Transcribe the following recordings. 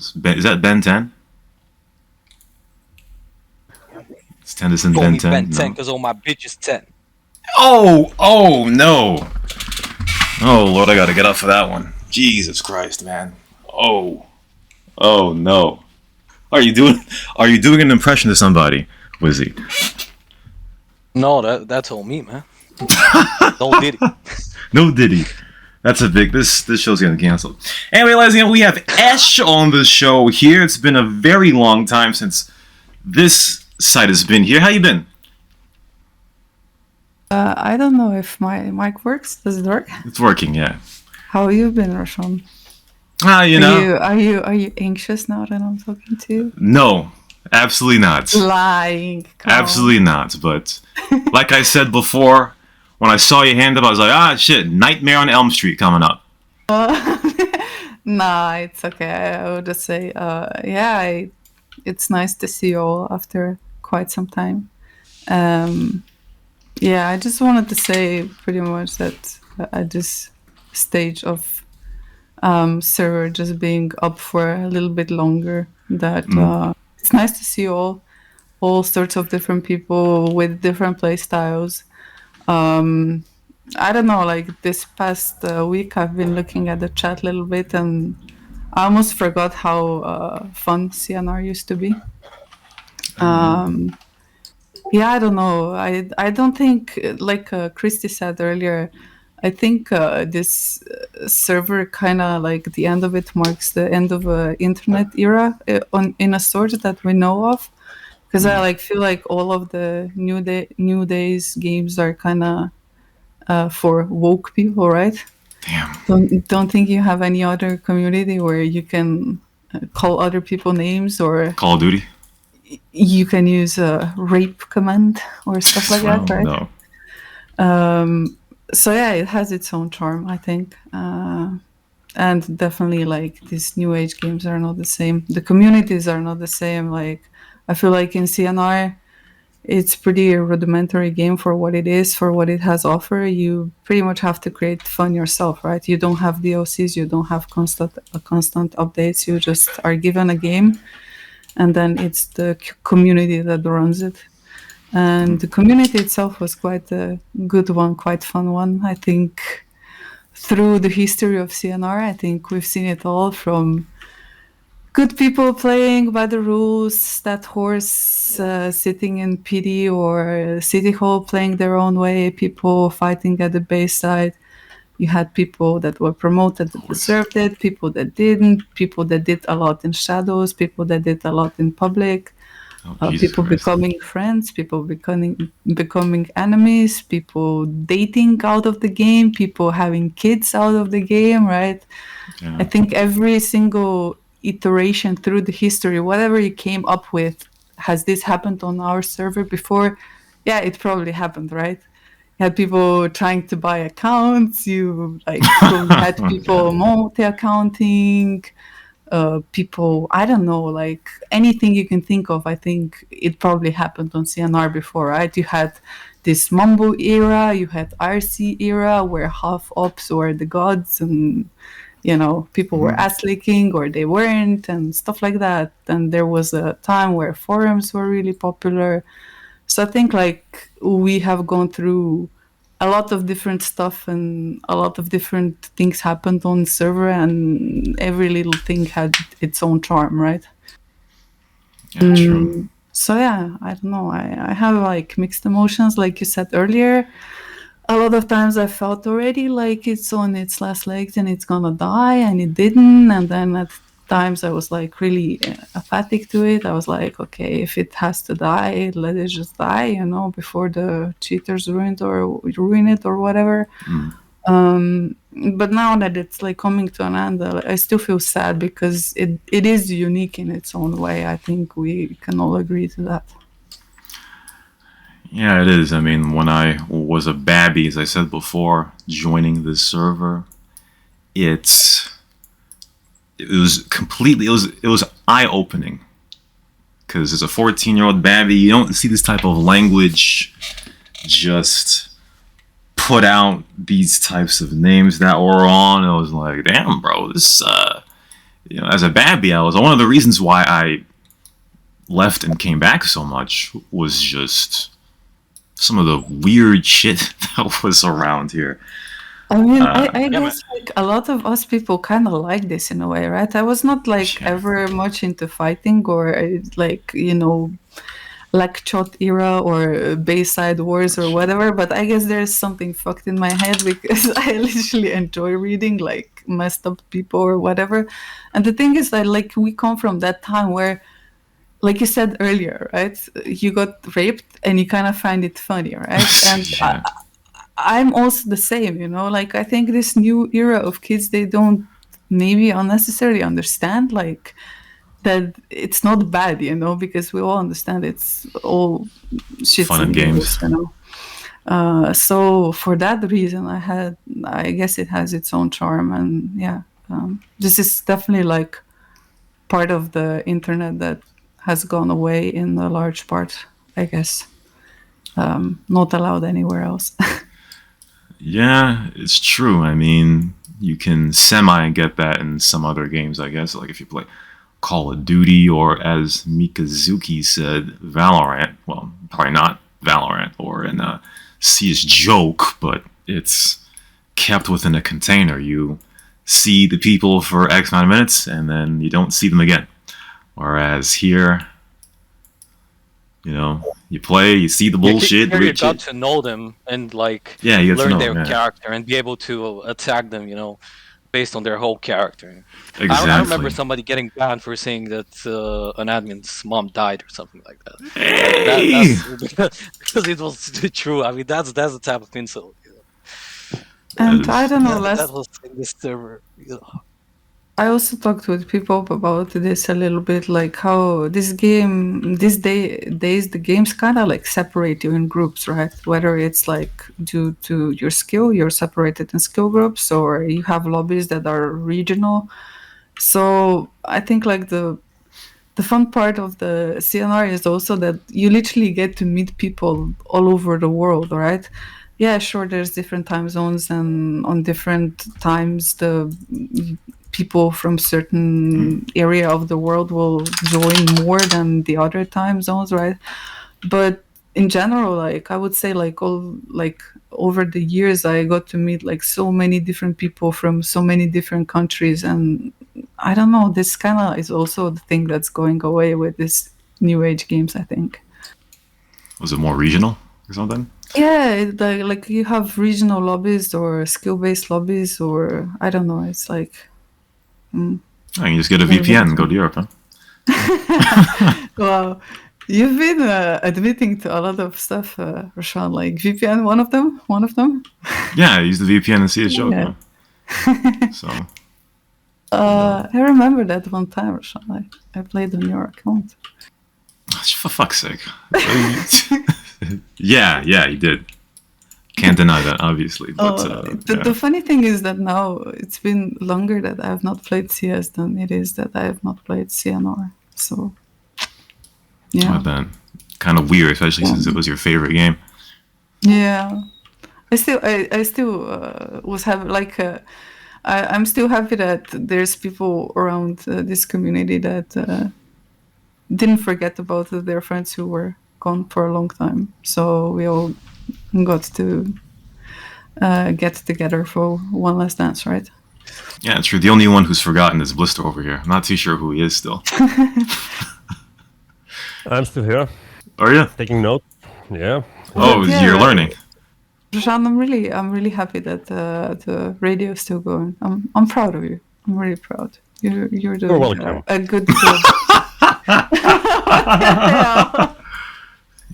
Is that Ben 10? Is Tennyson Call Ben me 10? Ben 10 No. because all my bitches 10. Oh no! Oh Lord, I gotta get up for that one. Jesus Christ, man. Oh no. Are you doing? Are you doing an impression of somebody, Wizzy? No, that's all me, man. No Diddy. No Diddy. That's a big. This show's getting canceled. Anyway, ladies and gentlemen, we have Esh on the show here. It's been a very long time since this site has been here. How you been? I don't know if my mic works. Does it work? It's working, yeah. How you been, Rashawn? You know. Are you anxious now that I'm talking to you? No, absolutely not. Lying. Absolutely not. But like I said before, when I saw your hand up, I was like, shit, Nightmare on Elm Street coming up. Nah, it's okay. I would just say, it's nice to see you all after quite some time. Yeah, I just wanted to say pretty much that at this stage of server just being up for a little bit longer, that it's nice to see all sorts of different people with different play styles. I don't know, like this past week I've been looking at the chat a little bit and I almost forgot how fun CNR used to be. Yeah, I don't know. I don't think, like Christy said earlier, I think this server kind of like the end of it marks the end of a internet era in a sort that we know of. Because I like feel like all of the new days games are kind of for woke people, right? Damn. Don't think you have any other community where you can call other people names, or Call of Duty? you can use a rape command or stuff like that, right? No. So yeah, it has its own charm, I think. And definitely like these new age games are not the same. The communities are not the same. Like I feel like in CNR, it's pretty rudimentary game for what it is, for what it has offer. You pretty much have to create fun yourself, right? You don't have DLCs, you don't have constant updates. You just are given a game, and then it's the community that runs it. And the community itself was quite a good one, quite fun one. I think through the history of CNR, I think we've seen it all from good people playing by the rules, that horse sitting in PD or City Hall playing their own way, people fighting at the base side. You had people that were promoted that deserved it, people that didn't, people that did a lot in shadows, people that did a lot in public, people Christ. becoming friends, people becoming enemies, people dating out of the game, people having kids out of the game, right? Yeah. I think every single iteration through the history, whatever you came up with, has this happened on our server before? Yeah, it probably happened, right? You had people trying to buy accounts, you like had people multi-accounting, people, I don't know, like anything you can think of. I think it probably happened on CNR before, right? You had this Mumbo era, you had RC era where half ops were the gods, and people were ass licking or they weren't and stuff like that. And there was a time where forums were really popular. So I think like we have gone through a lot of different stuff and a lot of different things happened on server, and every little thing had its own charm, right? Yeah, true. So yeah, I don't know. I have like mixed emotions, like you said earlier. A lot of times I felt already like it's on its last legs and it's gonna die, and it didn't. And then at times I was like really apathic to it. I was like, okay, if it has to die, let it just die, before the cheaters ruin it or whatever. But now that it's like coming to an end, I still feel sad because it is unique in its own way. I think we can all agree to that. Yeah, it is. I mean, when I was a babby, as I said before, joining this server, it was completely, it was eye-opening. Because as a 14-year-old babby, you don't see this type of language just put out these types of names that were on. I was like, damn, bro, as a babby, I was one of the reasons why I left and came back so much was just some of the weird shit that was around here. I mean, I Yeah, man. guess like a lot of us people kind of like this in a way, right? I was not like Yeah. ever much into fighting or like, Lakchot era or Bayside Wars or whatever, but I guess there's something fucked in my head because I literally enjoy reading like messed up people or whatever. And the thing is that like we come from that time where, like you said earlier, right? You got raped and you kind of find it funny, right? And Yeah. I'm also the same, like I think this new era of kids, they don't maybe unnecessarily understand like that it's not bad, because we all understand it's all shits Fun and and games. giggles. So for that reason, I guess it has its own charm, and yeah, this is definitely like part of the internet that has gone away in a large part, I guess. Not allowed anywhere else. Yeah, it's true. I mean, you can semi get that in some other games, I guess. Like if you play Call of Duty or, as Mikazuki said, Valorant. Well, probably not Valorant or in CS Joke, but it's kept within a container. You see the people for X amount of minutes and then you don't see them again. Whereas here, you play, you see the bullshit, Here the you weird got shit. to know them and like Yeah, you get to learn know their them. Yeah, character and be able to attack them, based on their whole character. I remember exactly. somebody getting banned for saying that an admin's mom died or something like that. Hey! That's because it was true. I mean, that's the type of insult. That And I is, don't know, That was in this server. I also talked with people about this a little bit, like how these days, the games kind of like separate you in groups, right? Whether it's like due to your skill, you're separated in skill groups, or you have lobbies that are regional. So I think like the fun part of the CNR is also that you literally get to meet people all over the world, right? Yeah, sure, there's different time zones, and on different times, the people from certain area of the world will join more than the other time zones, right? But in general, like I would say, like over the years, I got to meet like so many different people from so many different countries, and I don't know, this kind of is also the thing that's going away with this new age games, I think. was it more regional or something? Yeah, like you have regional lobbies or skill based lobbies, or I don't know, it's like Oh, you just get a very VPN and go different. to Europe, huh? Wow, you've been admitting to a lot of stuff, Rashawn. Like VPN, one of them, one of them. Yeah, I use the VPN and see a joke, Yeah. man. So, I remember that one time, Rashawn. I played on your account. for fuck's sake. Yeah, you did. Can't deny that, obviously. But, The funny thing is that now it's been longer that I have not played CS than it is that I have not played CNR. So, yeah. then, kind of weird, especially since it was your favorite game. Yeah. I still was happy. Like, I'm still happy that there's people around this community that didn't forget about their friends who were gone for a long time. So we all got to get together for one last dance, right? Yeah, true. The only one who's forgotten is Blister over here. I'm not too sure who he is still. I'm still here, Are you? taking notes. Yeah. Oh, Yeah, you're learning. Rajan, I'm really happy that the radio is still going. I'm proud of you. I'm really proud. You're doing welcome. a good job.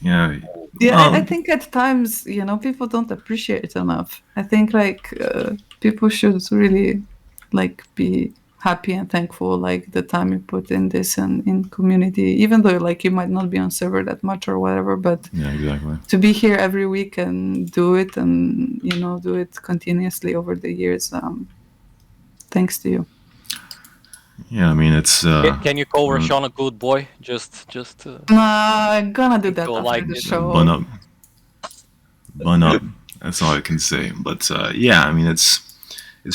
Yeah. Yeah, Well, I think at times, people don't appreciate it enough. I think like people should really like be happy and thankful like the time you put in this and in community, even though like you might not be on server that much or whatever, but yeah, exactly. to be here every week and do it and do it continuously over the years. Thanks to you. Yeah, I mean, it's. Can you call Rashawn a good boy? Just I'm gonna do that Go after like the it. show. Bun up. Bun up. That's all I can say. But yeah, I mean, it's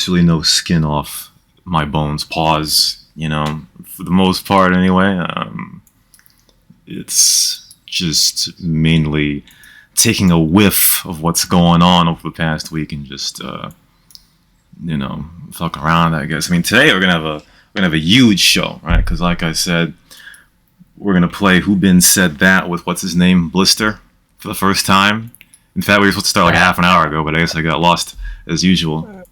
really no skin off my bones. Pause. for the most part anyway. It's just mainly taking a whiff of what's going on over the past week and just fuck around, I guess. I mean, today we're gonna have a huge show, right? Because like I said, we're gonna play Who Been Said That with what's his name, Blister, for the first time. In fact, we were supposed to start like half an hour ago, but I guess I got lost as usual.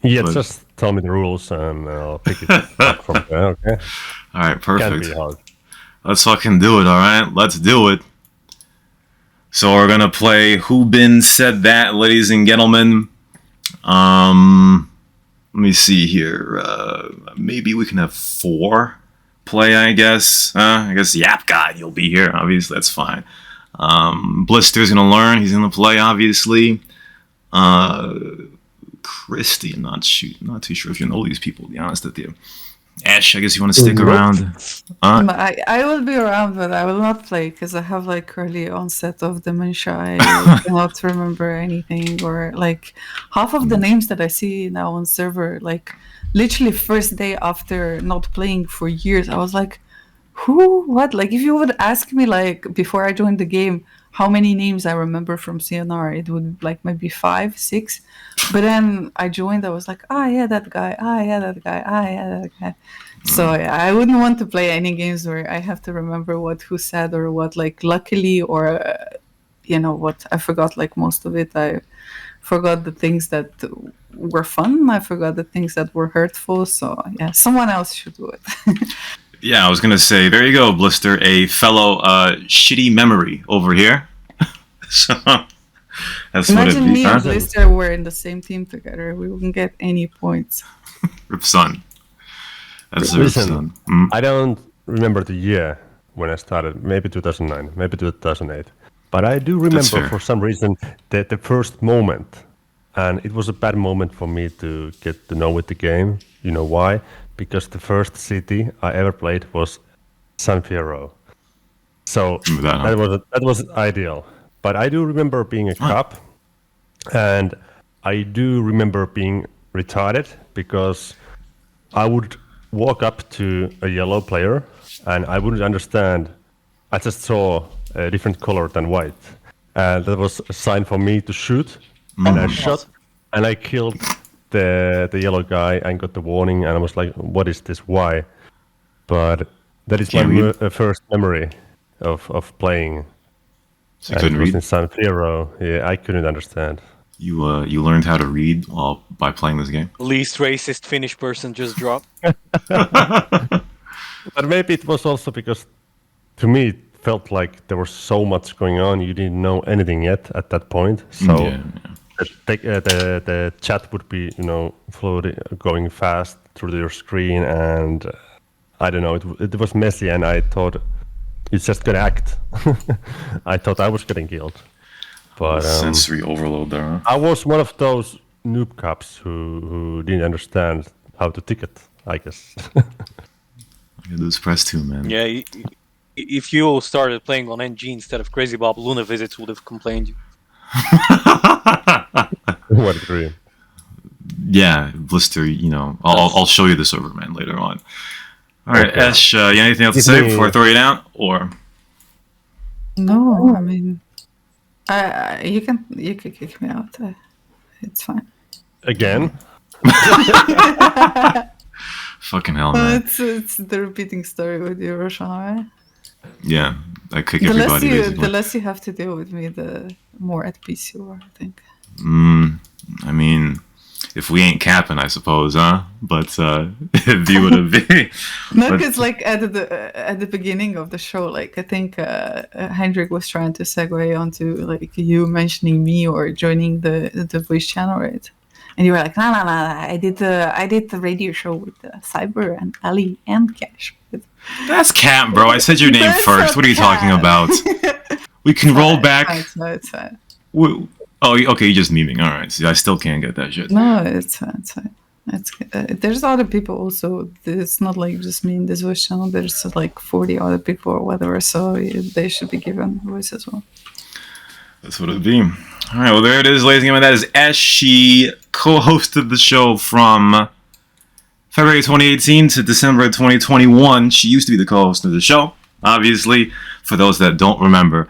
Yeah, But- just tell me the rules and I'll pick it up from there, okay? All right, Can't perfect. be hard. Let's fucking do it, all right? Let's do it. So we're gonna play Who Been Said That, ladies and gentlemen. Let me see here. Maybe we can have 4 play, I guess. I guess Yap God, you'll be here. Obviously, that's fine. Blister's gonna learn. He's gonna play, obviously. Christy, I'm not too sure if you know these people, to be honest with you. Ash, I guess you want to stick around. I will be around, but I will not play because I have like early onset of dementia. I cannot remember anything, or like half of the names that I see now on server, like literally first day after not playing for years, I was like, who, what? Like if you would ask me like before I joined the game, how many names I remember from CNR, it would like maybe 5, 6. But then I joined, I was like, yeah, that guy, yeah, that guy, yeah, that guy. So I wouldn't want to play any games where I have to remember who said or what. Like luckily, or what, I forgot like most of it. I forgot the things that were fun. I forgot the things that were hurtful. So yeah, someone else should do it. Yeah, I was gonna say, there you go, Blister, a fellow shitty memory over here. So that's Imagine what me it and be. Blister were in the same team together. We wouldn't get any points. Rip Son. That's the Rip Listen, Son. I don't remember the year when I started. Maybe 2009, maybe 2008. But I do remember fair. for some reason that the first moment, and it was a bad moment for me to get to know with the game. You know why? Because the first city I ever played was San Fierro. So Remember that, huh? that was ideal. But I do remember being a cop, and I do remember being retarded because I would walk up to a yellow player and I wouldn't understand. I just saw a different color than white, and that was a sign for me to shoot. And I shot, and I killed the yellow guy and got the warning. And I was like, "What is this? Why?" But that is Can't my read? first memory of playing. So you And couldn't it was read? in San Fierro. Yeah, I couldn't understand. You learned how to read by playing this game? Least racist Finnish person just dropped. But maybe it was also because, to me, it felt like there was so much going on. You didn't know anything yet at that point. So Yeah. the chat would be, floating, going fast through your screen, and I don't know. It was messy, and I thought it's just gonna act. I thought I was getting killed, but Sensory overload there, huh? I was one of those noob cops who didn't understand how to ticket, I guess. You lose press too, man. Yeah, if you all started playing on NG instead of CrazyBob, Luna Visits would have complained you. What a dream. Yeah, Blister, I'll show you the server, man, later on. All right, Okay. Ash, you anything else to say before I throw you down? Or No, I mean, you can kick me out. It's fine. Again? fucking hell, man. It's the repeating story with you, Roshan, right? Yeah, I kick The less everybody you basically. have to deal with me, the more at peace you are, I think. I mean, if we ain't capping, I suppose, huh? But if you would have been, No, But- because like at the beginning of the show, like I think Hendrik was trying to segue onto like you mentioning me or joining the voice channel, right? And you were like, nah, I did the radio show with Cyber and Ali and Cash. that's cap, bro. I said your name That's first. not What are you talking cap. about? We can roll back. It's fine. Oh, okay, you're just memeing. All right, see, I still can't get that shit. No, it's fine. There's other people also. It's not like just me in this voice channel. There's like 40 other people or whatever, so they should be given voice as well. That's what it'd be. All right, well, there it is, ladies and gentlemen. That is Ash. She co-hosted the show from February 2018 to December 2021, she used to be the co-host of the show. Obviously, for those that don't remember.